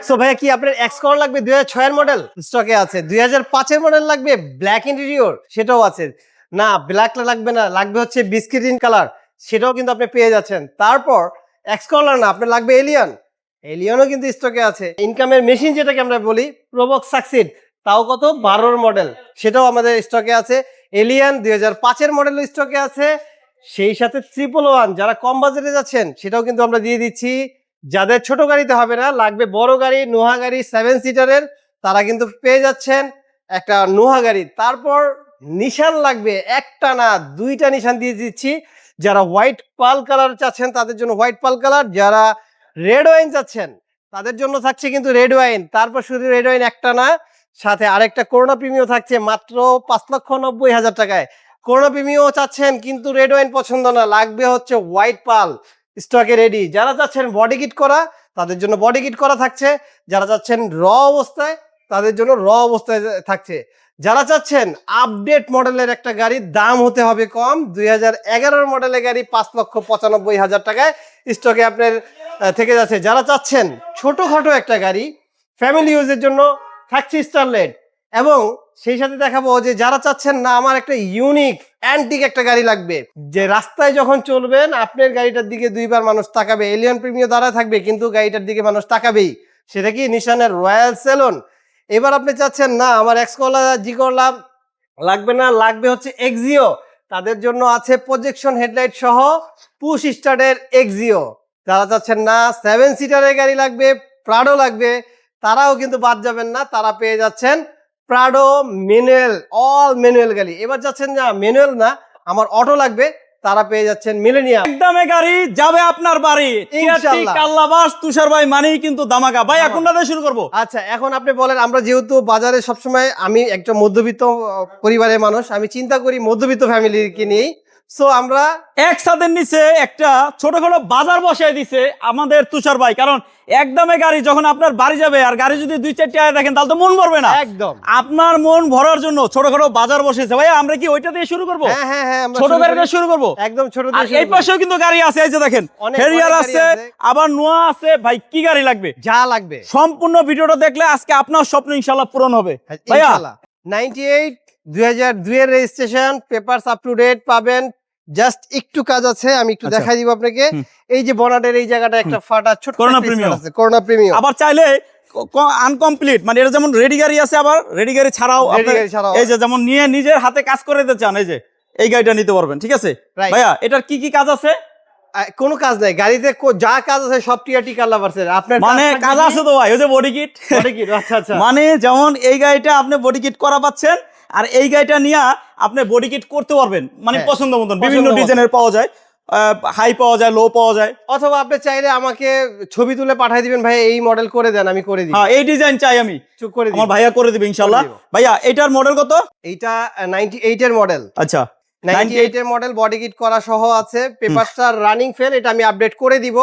So ভাইয়া কি আপনার এক্স করোলা লাগবে 2006 এর মডেল? স্টকে আছে। 2005 এর মডেল লাগবে ব্ল্যাক ইন্টেরিয়র, সেটাও আছে। না ব্ল্যাক লাগবে না, লাগবে হচ্ছে বিস্কিট গ্রিন কালার, সেটাও কিন্তু আপনি পেয়ে যাচ্ছেন। তারপর এক্স করোলা না, আপনার লাগবে এলিয়ন, এলিয়নও কিন্তু স্টকে আছে। ইনকামের মেশিন যেটাকে আমরা বলি প্রোবক্স সাকসিড, তাও কত 12 মডেল, সেটাও আমাদের স্টকে আছে। এলিয়ন 2005 এর মডেল স্টকে আছে। সেই সাথে 111 যারা কম বাজেটে যাচ্ছেন সেটাও কিন্তু আমরা দিয়ে দিচ্ছি। যাদের ছোট গাড়িতে হবে না, লাগবে বড় গাড়ি, নোহা গাড়ি 7 সিটারের, তারা কিন্তু পেয়ে যাচ্ছেন একটা নোহা গাড়ি। তারপর নিশান লাগবে একটা না দুইটা নিশান দিয়ে দিচ্ছি। যারা হোয়াইট পাল কালার চাচ্ছেন তাদের জন্য হোয়াইট পাল কালার, যারা রেড ওয়াইন চাচ্ছেন তাদের জন্য থাকছে কিন্তু রেড ওয়াইন। তারপর শুধু রেড ওয়াইন একটা না, সাথে আরেকটা করোনা প্রিমিয়াম থাকছে মাত্র 5,90,000 টাকায়। করোনা প্রিমিয়াম চাচ্ছেন কিন্তু রেড ওয়াইন পছন্দ না, লাগবে হচ্ছে হোয়াইট পাল, স্টকে রেডি। যারা চাচ্ছেন বডি কিট করা তাদের জন্য বডি কিট করা থাকছে, যারা চাচ্ছেন র অবস্থায় তাদের জন্য র অবস্থায় থাকছে। যারা চাচ্ছেন আপডেট মডেলের একটা গাড়ির দাম হতে হবে কম, 2011 মডেলের গাড়ি 5,95,000 টাকায় স্টকে আপনার থেকে যাচ্ছে। যারা চাচ্ছেন ছোটখাটো একটা গাড়ি ফ্যামিলি ইউজের জন্য থাকছে স্টারলেট। এবং সেই সাথে দেখাবো যে যারা চাচ্ছেন না আমার একটা ইউনিক অ্যান্টিক একটা গাড়ি লাগবে, যে রাস্তায় যখন চলবেন আপনার গাড়িটার দিকে দুইবার মানুষ তাকাবে, এলিয়ন প্রিমিয়াম দ্বারা থাকবে কিন্তু গাড়িটার দিকে মানুষ তাকাবেই, সেটা কি নিশানের রয়্যাল সেলন। এবার আপনি চাচ্ছেন না আমার এক্স করোলা জি করোলা লাগবে না, লাগবে হচ্ছে এক্সিও, তাদের জন্য আছে প্রজেকশন হেডলাইট সহ পুশ স্টার্টের এক্সিও। যারা চাচ্ছেন না 7 সিটারের গাড়ি লাগবে, প্রাডো লাগবে, তারাও কিন্তু বাদ যাবেন না, তারা পেয়ে যাচ্ছেন প্রাডো ম্যানুয়াল, অল ম্যানুয়াল গাড়ি। এবার যাচ্ছেন না ম্যানুয়াল না আমার অটো লাগবে, তারা পেয়ে যাচ্ছেন মিলেনিয়াম। একদমে গাড়ি যাবে আপনার বাড়ি, ইনশাআল্লাহ। কাল্লাবাস তুষার ভাই মানেই কিন্তু দামাকা। ভাই কোনটা দিয়ে শুরু করব? আচ্ছা এখন আপনি বলেন, আমরা যেহেতু বাজারে সবসময়, আমি একটা মধ্যবিত্ত পরিবারের মানুষ, আমি চিন্তা করি মধ্যবিত্ত ফ্যামিলিকে নিয়েই। সো আমরা এক ছাদের নিচে একটা ছোটখাটো বাজার বসায় দিছে আমাদের তুষার ভাই, কারণ একদমে গাড়ি যখন আপনার বাড়ি যাবে আর গাড়ি যদি 2-4টি আয় দেখেন তাহলে তো মন ভরবে না। একদম আপনার মন ভরার জন্য ছোটখাটো বাজার বসেছে। ভাই আমরা কি ওইটা দিয়ে শুরু করব? হ্যাঁ হ্যাঁ হ্যাঁ, আমরা ছোট গাড়ি দিয়ে শুরু করব। একদম ছোট আর দিয়ে শুরু এই করি। পাশেও কিন্তু গাড়ি আছে, এই যে দেখেন অনেক হেরিয়ার গাড়ি আছে, আছে। আবার নোয়া আছে। ভাই কি গাড়ি লাগবে? যা লাগবে সম্পূর্ণ ভিডিওটা দেখলে আজকে আপনার স্বপ্ন ইনশাআল্লাহ পূরণ হবে। ভাইয়া ইনশাআল্লাহ। 98 2002 এর registration, papers up to date পাবেন। জাস্ট একটু কাজ আছে, আমি একটু আচ্ছা। দেখাই দিব আপনাকে। এই যে বনাটের এই জায়গাটা একটা ফাটা ছোট করোনা প্রিমিয়াম আছে, করোনা প্রিমিয়াম। আবার চাইলে আনকমপ্লিট মানে এটা যেমন রেডি গাড়ি আছে, আবার রেডি গাড়ি ছাড়াও Ready গাড়ি ছাড়াও। এই যে যেমন নিয়ে নিজের হাতে কাজ করে দিতে চান, এই যে এই গাড়িটা নিতে পারবেন। ঠিক আছে Right. ভাইয়া, এটার কি কি কাজ আছে? কোনো কাজ নাই গাড়িতে, যা কাজ আছে সব টিআরটি কালার আছে। আপনার মানে কাজ আছে তো ভাই, ওই যে বডি কিট। আচ্ছা আচ্ছা, মানে যেমন এই গাড়িটা আপনি বডি কিট করা পাচ্ছেন, আর এই গাড়িটা নিয়ে আপনি বডি কিট করতে পারবেন মানে হ্যাঁ, পছন্দ মতন। পছন্দ বিভিন্ন মতো। ডিজাইনের পাওয়া যায়, হাই পাওয়া যায়, লো পাওয়া যায়। অথবা আপনি চাইলে আমাকে ছবি তুলে পাঠিয়ে দিবেন, ভাই এই মডেল করে দেন, আমি করে দিই, হ্যাঁ এই ডিজাইন চাই আমি, করে দিই। আমার ভাইয়া করে দিবে ইনশাআল্লাহ। করে দিব। ভাইয়া এটার মডেল কত? এইটা 98 এর মডেল। আচ্ছা 98 এর মডেল, বডি কিট করা সহ আছে, পেপারসটা রানিং ফেল, এটা আমি আপডেট করে দিব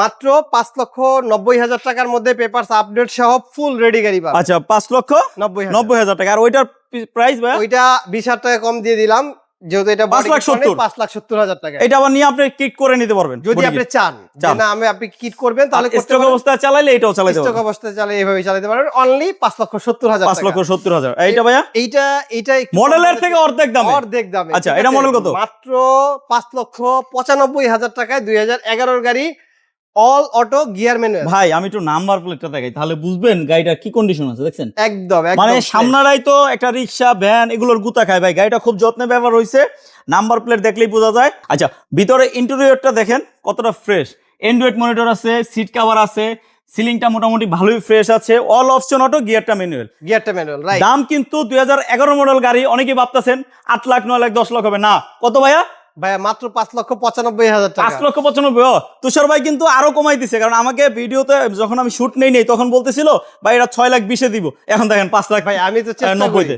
মাত্র 5,90,000 টাকার মধ্যে। পেপারস আপডেট সহ ফুল রেডি গাড়ি পাবেন। আচ্ছা 5,90,000 টাকা। আর ওইটার প্রাইস ভাই? ওইটা 20,000 টাকা কম দিয়ে দিলাম, যেহেতু এটা 5,70,000 টাকা। এটা আবার নিয়ে আপনি কিট করে নিতে পারবেন যদি আপনি চান যে না আপনি কিট করবেন তাহলে করতে স্টক পারেন। অবস্থায় চালাইলে এটাও চালাতে স্টক পারবেন। অবস্থায় চালালে এইভাবে চালাতে পারবেন। অনলি 5,70,000 টাকা। 5,70,000। এইটা ভাইয়া এইটা একটু মডেলের থেকে অর্ধেক দামে। অর্ধেক দামে। আচ্ছা ঠিক এটা আছে? মডেল কত? মাত্র 5,95,000 টাকায় 2011 গাড়ি, অল অটো গিয়ার ম্যানুয়াল। ভাই আমি একটু নাম্বার প্লেটটা দেখাই তাহলে বুঝবেন গাড়িটা কি কন্ডিশন আছে। দেখছেন একদম মানে সামনারাই তো একটা রিক্সা ভ্যান এগুলোর গুতা খায় ভাই, গাড়িটা খুব যত্নে ব্যবহার হয়েছে, নাম্বার প্লেট দেখলেই বোঝা যায়। আচ্ছা ভিতরে ইন্টেরিয়রটা দেখেন কতটা ফ্রেশ, অ্যান্ড্রয়েড মনিটর আছে, সিট কভার আছে, সিলিংটা মোটামুটি ভালোই ফ্রেশ আছে, অল অপশন অটো, গিয়ারটা ম্যানুয়াল। রাইট। দাম কিন্তু 2011 মডেল গাড়ি, অনেকেই ভাবতেছেন 8 লাখ 9 লাখ 10 লাখ হবে না। কত ভাইয়া? ভাইয়া মাত্র 5,95,000 টাকা। 5,95,000। তুষার ভাই কিন্তু আরো কমাই দিছে, কারণ আমাকে ভিডিওতে যখন আমি শুট নেই তখন বলতেছিল ভাই এটা 6 লাখ 20 দিব, এখন দেখেন 5 লাখ ভাই আমি তো চেষ্টা করি 90-তে।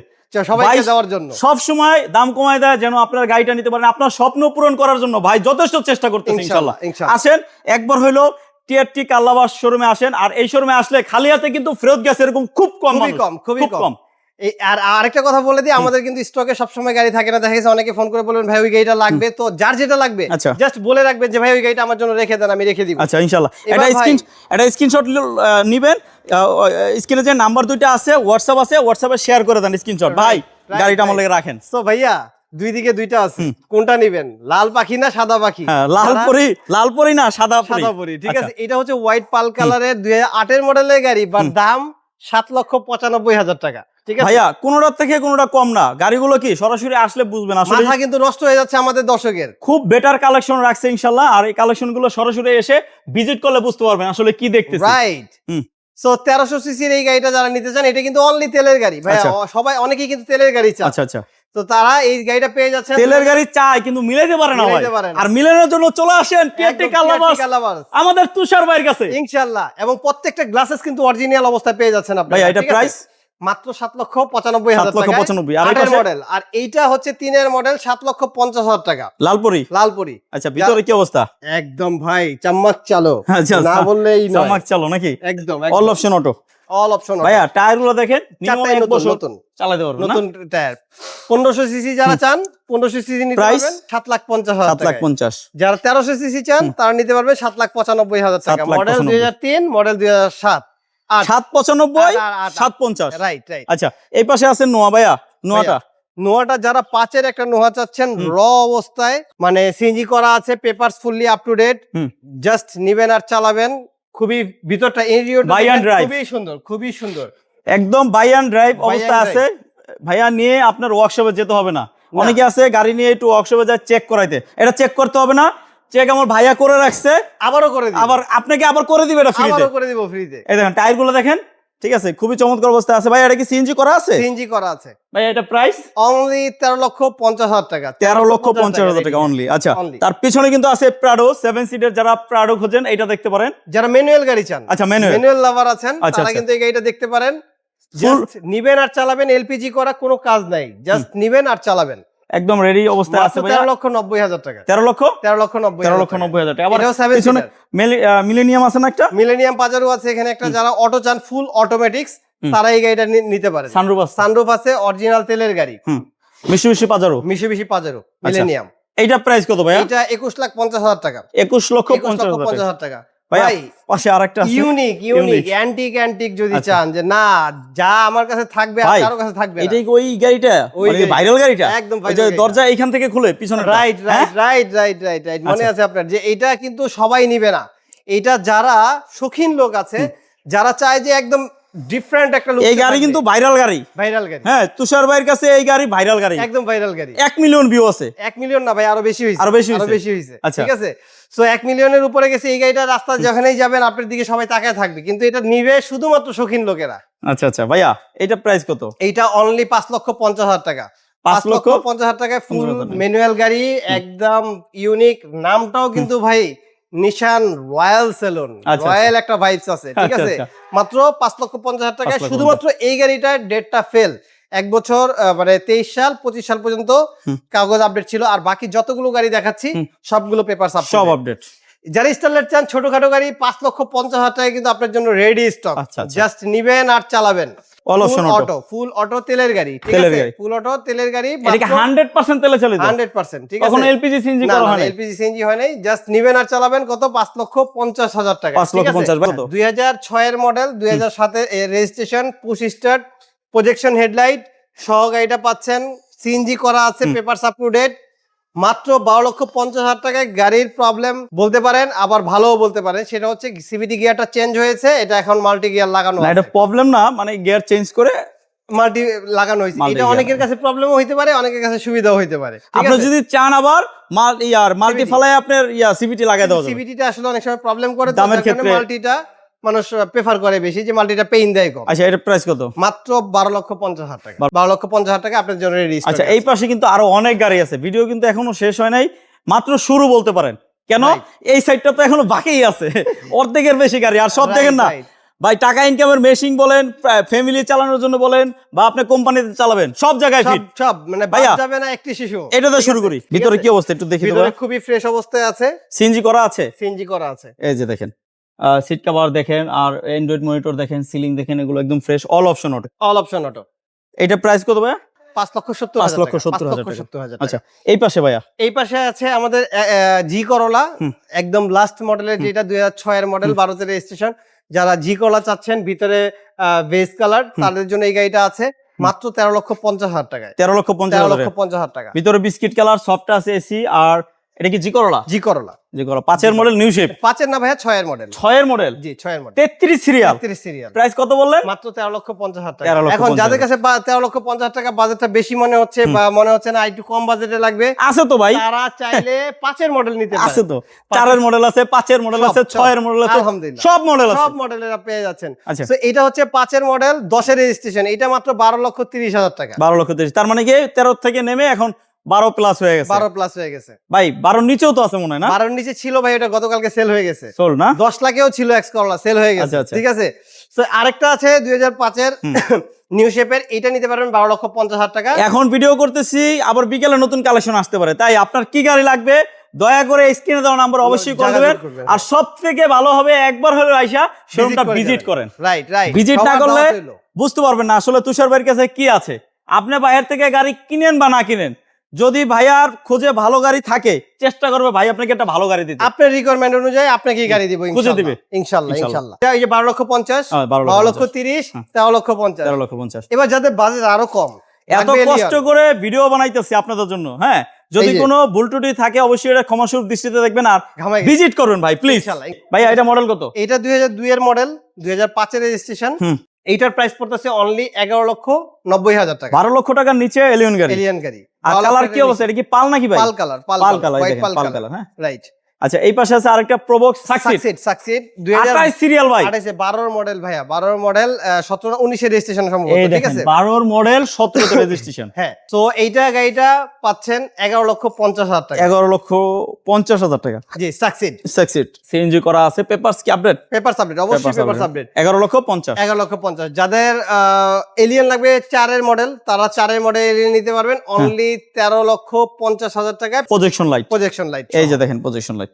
সবাইকে দেওয়ার জন্য। সব সময় দাম কমায় দেয় যেন আপনার গাড়িটা নিতে পারেন, আপনার স্বপ্ন পূরণ করার জন্য ভাই যথেষ্ট চেষ্টা করতেছে ইনশাআল্লাহ। আসেন একবার হইলো টিআরটি কাল্লাবাস শোরুমে আসেন, আর এই শোরুমে আসলে খালি হাতে কিন্তু ফেরত গেছে এরকম খুব কম, খুবই কম। কম। এই আর আরেকটা কথা বলে দিই, আমাদের কিন্তু স্টকে সবসময় গাড়ি থাকে না, দেখা গেছে অনেকে ফোন করে বলবেন ভাই ওই গাড়িটা লাগবে, তো যার যেটা লাগবে আচ্ছা। জাস্ট বলে রাখবেন যে ভাই ওই গাড়িটা আমার জন্য রেখে দেন, আমি রেখে দিব। আচ্ছা ইনশাআল্লাহ এবার ভাই- এটা স্ক্রিনশট নিবেন, স্ক্রিনে যে নাম্বার দুইটা আছে হোয়াটসঅ্যাপে শেয়ার করে দেন স্ক্রিনশট। ভাই right, গাড়িটা আমার right. লাগে রাখেন। তো ভাইয়া দুই দিকে দুইটা আছে, কোনটা নিবেন, লাল পাখি না সাদা পাখি? হ্যাঁ, যারা- লাল পরি না সাদা সাদা পরি, ঠিক আচ্ছা। আছে। এটা হচ্ছে হোয়াইট পাল কালারের 2008 মডেলের গাড়ি, বাট দাম 7,95,000 টাকা, ঠিক আছে। ভাইয়া কোনোটার থেকে কোনোটা কম না, গাড়িগুলো কি সরাসরি আসলে বুঝবেন আসলে মাথা কিন্তু নষ্ট হয়ে যাচ্ছে আমাদের দর্শকের। খুব বেটার কালেকশন রাখছে ইনশাআল্লাহ, আর এই কালেকশন গুলো সরাসরি এসে ভিজিট করলে বুঝতে পারবেন আসলে কি দেখতেছি। রাইট। হুম। সো 1300 সিসির এই গাড়িটা যারা নিতে চান, এটা কিন্তু অনলি তেলের গাড়ি ভাইয়া, আচ্ছা। সবাই অনেকেই কিন্তু তেলের গাড়ি চায়, আচ্ছা আচ্ছা, তো তারা এই গাড়িটা পেয়ে যাচ্ছেন। তেলের গাড়ি চাই কিন্তু মিলাইতে পারে না ভাই, মিলাইতে পারে না। আর মিলানোর জন্য চলে আসেন টিআরটি কালাবাস আমাদের তুষার ভাইয়ের কাছে ইনশাআল্লাহ। এবং প্রত্যেকটা গ্লাসেস কিন্তু অরিজিনাল অবস্থায় পেয়ে যাচ্ছেন আপনারা। ভাইয়া এটা ঠিক আছে? প্রাইস মাত্র 7,95,000 টাকা, 7,95,000 আর এই 8 পাশে? মডেল। আর এইটা হচ্ছে 3 মডেল, 7,50,000 টাকা, লালপুরি। লালপুরি। আচ্ছা ভিতরে কি অবস্থা? একদম ভাই চাম্মাক চালো, আচ্ছা, না বললেই নয়। চামাক চালো নাকি? একদম all option auto all option. ভাইয়া টায়ার গুলো দেখেন, চারটাই এক নতুন বছর নতুন চালাতে পারবেন না? নতুন টায়ার। 1500 সিসি যারা চান 1500 সিসি নিতে Price? পারবেন 7,50,000 টাকা। 7,50,000। যারা 1300 সিসি চান তারা নিতে পারবেন 7,95,000 টাকা। Model 2003, model 2007। 7,95, আর 7,50। Right right. আচ্ছা এই পাশে আছে নোয়া ভাইয়া, নোয়াটা নোয়াটা যারা 5-এর একটা নোয়া চাচ্ছেন র অবস্থায়, মানে সিএনজি করা আছে, papers fully up to date, just নিবেন আর চালাবেন। খুবই ভিতরটা ইন্টেরিয়রটা Buy and drive। খুবই সুন্দর, খুবই সুন্দর। একদম বাই অ্যান্ড ড্রাইভ Buy অবস্থা and আছে ভাইয়া, নিয়ে আপনার ওয়ার্কশপে যেতে হবে না। অনেকে আছে গাড়ি নিয়ে একটু ওয়ার্কশপে যায় চেক করাইতে, এটা চেক করতে হবে না, চেক আমার ভাইয়া করে রাখছে, আবারও করে দিব, আবার আপনাকে আবার করে দিবে এটা ফ্রিতে। আবারও করে দিব ফ্রিতে। এই দেখেন টায়ার গুলো দেখেন, ঠিক আছে খুবই চমৎকার অবস্থা আছে। ভাই এটা কি সিএনজি করা আছে? সিএনজি করা আছে। ভাই এটা প্রাইস অনলি 13,50,000 টাকা, 13,50,000 টাকা অনলি। আচ্ছা Only। তার পিছনে কিন্তু আছে প্রাডো 7 সিটের, যারা প্রাডো খোঁজেন এটা দেখতে পারেন। যারা ম্যানুয়াল গাড়ি চান, আচ্ছা ম্যানুয়াল, ম্যানুয়াল লাভার আছেন, আচ্ছা, তারা আচ্ছা। কিন্তু এই গাড়িটা দেখতে পারেন। জাস্ট নিবেন আর চালাবেন, এলপিজি করা কোনো কাজ নাই, জাস্ট নিবেন আর চালাবেন। একদম রেডি অবস্থায় আছে ভাইয়া। 13,90,000 টাকা, 13,90,000 টাকা। আবার এটাও 7 পিছনে মিলেনিয়াম আছে না একটা, মিলেনিয়াম পাজারো আছে এখানে একটা। যারা অটো চান ফুল অটোমেটিক্স, তারা এই গাড়িটা নিতে পারেন। সানরুফ আছে, সানরুফ আছে, অরিজিনাল তেলের গাড়ি, মিশুবিশি পাজারো, মিশুবিশি পাজারো মিলেনিয়াম। এইটা প্রাইস কত ভাইয়া? এটা 21,50,000 টাকা, 21,50,000 টাকা। 21,50,000 টাকা। ভাইয়া ভাই পাশে আরেকটা আছে ইউনিক Unique। অ্যান্টিক যদি আচ্ছা। চান যে না যা আমার কাছে থাকবে আর ভাই, কারো কাছে থাকবে না। এটাই কি ওই গাড়িটা, ওই মানে গাড়িটা। ভাইরাল গাড়িটা? একদম ওই viral যে গাড়িটা। দরজা এইখান থেকে খুলে পিছনে, রাইট মনে আচ্ছা। আছে আপনার যে এটা কিন্তু সবাই নিবে না। এটা যারা শৌখিন লোক আছে, যারা চায় যে একদম ডিফারেন্ট একটা লুক, এই গাড়ি কিন্তু ভাইরাল গাড়ি। ভাইরাল গাড়ি, হ্যাঁ তুষার ভাইয়ের কাছে এই গাড়ি ভাইরাল গাড়ি, একদম ভাইরাল গাড়ি। 1 মিলিয়ন ভিউ আছে। 1 মিলিয়ন না ভাই, আরো বেশি হয়েছে, আরো বেশি হয়েছে। আচ্ছা। ঠিক আছে, সো 1 মিলিয়নের উপরে গেছে এই গাড়িটা। রাস্তা যেখানেই যাবেন আপনার দিকে সবাই তাকায় থাকবে, কিন্তু এটা নিবে শুধুমাত্র শৌখিন লোকেরা। আচ্ছা আচ্ছা ভাইয়া এটা প্রাইস কত? এইটা অনলি 5,50,000 টাকা, 5,50,000 টাকা। ফুল ম্যানুয়াল গাড়ি, একদম ইউনিক। নামটাও কিন্তু ভাই নিশান রয়্যাল সেলুন, আচ্ছা, রয়্যাল একটা ভাইবস আছে, ঠিক আচ্ছা, আছে। আচ্ছা। মাত্র 5,50,000 টাকায় 5,50,000 শুধুমাত্র এই গাড়িটার ডেটটা ফেল। 1 বছর মানে 23 সাল 25 সাল পর্যন্ত কাগজ আপডেট ছিল, আর বাকি যতগুলো গাড়ি দেখাচ্ছি সবগুলো পেপার সব আপডেট। যারা স্টারলেট চান ছোটখাটো গাড়ি 5,50,000 টাকা কিন্তু আপনার জন্য রেডি স্টক। আচ্ছা, আচ্ছা। জাস্ট নিবেন আর চালাবেন। অল অপশন অটো, ফুল অটো তেলের গাড়ি, ঠিক তেলের আছে। গাড়ি। ফুল অটো তেলের গাড়ি, এটা কি 100% তেলে চালিত? 100%, ঠিক আছে। কখনো এলপিজি সিএনজি করা হয় না? এলপিজি সিএনজি হয় নাই, জাস্ট নিবেন আর চালাবেন। কত? 5,50,000 টাকা, 5,50,000 কত? 2006 এর মডেল, 2007 এর registration, push start, projection headlight সহ গাড়িটা পাচ্ছেন। সিএনজি করা আছে, পেপারস আপ টু ডেট। মাত্র 12,50,000 টাকায়। গাড়ির প্রবলেম বলতে পারেন, আবার ভালোও বলতে পারেন, সেটা হচ্ছে সিভিটি গিয়ারটা চেঞ্জ হয়েছে, এটা এখন মাল্টি গিয়ার লাগানো না এটা আছে। প্রবলেম না, মানে গিয়ার চেঞ্জ করে মাল্টি লাগানো হয়েছে। Multi এটা gear অনেকের কাছে প্রবলেমও হইতে পারে, অনেকের কাছে সুবিধাও হইতে পারে, ঠিক আপনি আছে। যদি চান আবার মাল্টি ফালায় আপনার সিভিটি লাগাই দেওয়া যাবে। সিভিটিটা আসলে অনেক সময় প্রবলেম করে, দামের ক্ষেত্রে মাল্টিটা মানুষ প্রেফার করে বেশি, যে মাল্টিটা পেইন দেয় কম। আচ্ছা এটার প্রাইস কত? মাত্র 12,50,000 টাকা, 12,50,000 টাকা আপনার জন্য রেডি। আচ্ছা এই পাশে কিন্তু আরো অনেক গাড়ি আছে, ভিডিও কিন্তু এখনো শেষ হয় নাই, মাত্র শুরু বলতে পারেন। কেন এই সাইডটা তো এখনো বাকি আছে, অর্ধেকের বেশি গাড়ি। আর সব দেখেন না ভাই, টাকা ইনকামের মেশিন বলেন, ফ্যামিলি চালানোর জন্য বলেন, বা আপনি কোম্পানিতে চালাবেন, সব জায়গায় ফিট। সব মানে ভাইয়া, বাদ যাবে না একটি শিশু। এটাতে শুরু করি। ভিতরে কি অবস্থা একটু দেখি তো। ভিতরে খুবই ফ্রেশ অবস্থায় আছে, সিএনজি করা আছে, সিএনজি করা আছে। এই যে দেখেন সিট কভার দেখেন, আর অ্যান্ড্রয়েড মনিটর দেখেন, সিলিং দেখেন, এগুলো একদম fresh. All option auto, all option auto. এটা প্রাইস কত ভাইয়া? 5,70,000 আচ্ছা, এই পাশে ভাইয়া? এই পাশে আছে আমাদের জি করলা, একদম লাস্ট মডেলের, যেটা 2006 এর মডেল, 12 রেজিস্ট্রেশন। যারা জি করলা চাচ্ছেন ভিতরে বেজ কালার, তাদের জন্য এই গাড়িটা আছে মাত্র 13,50,000 টাকায়। 13,50,000 টাকা। ভিতরে বিস্কিট কালার, সফট আছে এসি। আর এটা কি জি করলা? জি করলা 5 এর মডেল, নিউ শেপ। 5 এর না ভাইয়া, 6 এর মডেল। 6 এর মডেল? জি 6 এর মডেল, 33 সিরিয়াল। প্রাইস কত বললেন? মাত্র 13,50,000 টাকা। 13,50,000 এখন যাদের কাছে 13,50,000 টাকা বাজেটটা বেশি মনে হচ্ছে, বা মনে হচ্ছে না একটু কম বাজেটে লাগবে, আছে তো ভাই, তারা চাইলে 5 এর মডেল নিতে পারে। আছে তো, 4 এর মডেল আছে, 5 এর মডেল আছে, 6 এর মডেল আছে, আলহামদুলিল্লাহ সব মডেল আছে, সব মডেলের পেয়ে যাচ্ছেন। আচ্ছা, তো এটা হচ্ছে 5 এর মডেল, 10 এর রেজিস্ট্রেশন, এটা মাত্র 12,30,000 টাকা। 12,30,000। তার মানে কি 13 থেকে নেমে এখন 12 প্লাস হয়ে গেছে। 12 প্লাস হয়ে গেছে ভাই। 12 নিচেও তো আছে মনে হয় না? 12 নিচে ছিল ভাই, এটা গতকালকে সেল হয়ে গেছে। সোল না? 10 লাখেও ছিল এক্স করলা, সেল হয়ে গেছে। আচ্ছা। ঠিক আছে। তো আরেকটা আছে 2005 এর নিউ শেপের, এটা নিতে পারবেন 12,50,000 টাকা। এখন ভিডিও করতেছি, আবার বিকেলে নতুন কালেকশন আসতে পারে, তাই আপনার কি গাড়ি লাগবে দয়া করে স্ক্রিনে দেওয়া নাম্বার অবশ্যই কল দিবেন। আর সবথেকে ভালো হবে একবার হলে আইসা শোরুমটা ভিজিট করেন। রাইট। ভিজিট না করলে বুঝতে পারবেন না আসলে তুষার ভাইয়ের কাছে কি আছে। আপনি বাইরে থেকে গাড়ি কিনেন বা না কিনেন, যদি ভাইয়ার খোঁজে ভালো গাড়ি থাকে, চেষ্টা করবে ভাই আপনাকে একটা ভালো গাড়ি দিতে। আপনার রিকোয়ারমেন্ট অনুযায়ী আপনাকে গাড়ি দিব, খুঁজে দিবে ইনশাআল্লাহ। এই যে 12,50,000, 12,30,000, 13,50,000, 13,50,000। এবার যাদের বাজেট আরো কম, এত কষ্ট করে ভিডিও বানাইতেছি আপনাদের জন্য, হ্যাঁ, যদি কোনো ভুল ত্রুটি থাকে অবশ্যই এটা ক্ষমাসুর দৃষ্টিতে দেখবেন আর ভিজিট করবেন ভাই, প্লিজ। ভাই এটা মডেল কত? এটা 2002 এর মডেল, 2005 এর রেজিস্ট্রেশন। এইটার প্রাইস পড়তেছে অনলি 11,90,000 টাকা। 12 লক্ষ টাকার নিচে এলিয়ন গাড়ি। আর কালার কি অবস্থা? এটা কি পাল নাকি ভাই? পাল কালার, পাল কালার, হ্যাঁ রাইট। আচ্ছা, এই পাশে আছে আরেকটা প্রবক্স সাকসিড 2028 সিরিয়াল ভাই, 12 এর মডেল ভাইয়া, 12 এর মডেল, 17 19 এর রেজিস্ট্রেশন সম্ভবত। ঠিক আছে, 12 এর মডেল, 17 এর রেজিস্ট্রেশন। হ্যাঁ, তো এইটা গাড়িটা পাচ্ছেন 11,50,000 টাকা। 11,50,000 টাকা। জি, সাকসিড সিএনজি করা আছে, পেপারস কি আপডেট? পেপারস আপডেট, অবশ্যই পেপারস আপডেট। 11,50,000। 11,50,000। যাদের এলিয়ন লাগবে 4 এর মডেল, তারা 4 এর মডেল এলিয়ন নিতে পারবেন অনলি 13,50,000 টাকায়। প্রজেকশন লাইট, এই যে দেখেন প্রজেকশন লাইট।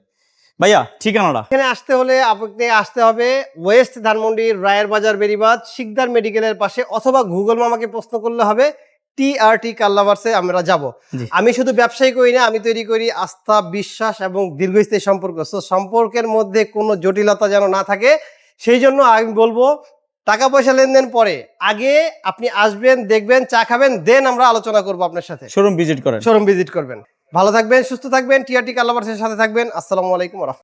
ভাইয়া ঠিকানাটা? এখানে আসতে হলে আপনি আসতে হবে ওয়েস্ট ধানমন্ডি, রায়ের বাজার, বেরিবাদ, শিকদার মেডিকেলের পাশে, অথবা গুগল মামাকে প্রশ্ন করলে হবে টিআরটি কার লাভার্সে আমরা যাব। আমি শুধু ব্যবসায়ী করি না, আমি তৈরি করি আস্থা, বিশ্বাস এবং দীর্ঘস্থায়ী সম্পর্ক। সো সম্পর্কের মধ্যে কোনো জটিলতা যেন না থাকে, সেই জন্য আমি বলবো টাকা পয়সা লেনদেন পরে, আগে আপনি আসবেন, দেখবেন, চা খাবেন, দেন আমরা আলোচনা করবো আপনার সাথে। শোরুম ভিজিট করবেন। ভালো থাকবেন, সুস্থ থাকবেন, টিআরটি কার লাভার্সের সাথে থাকবেন। আসসালামু আলাইকুম।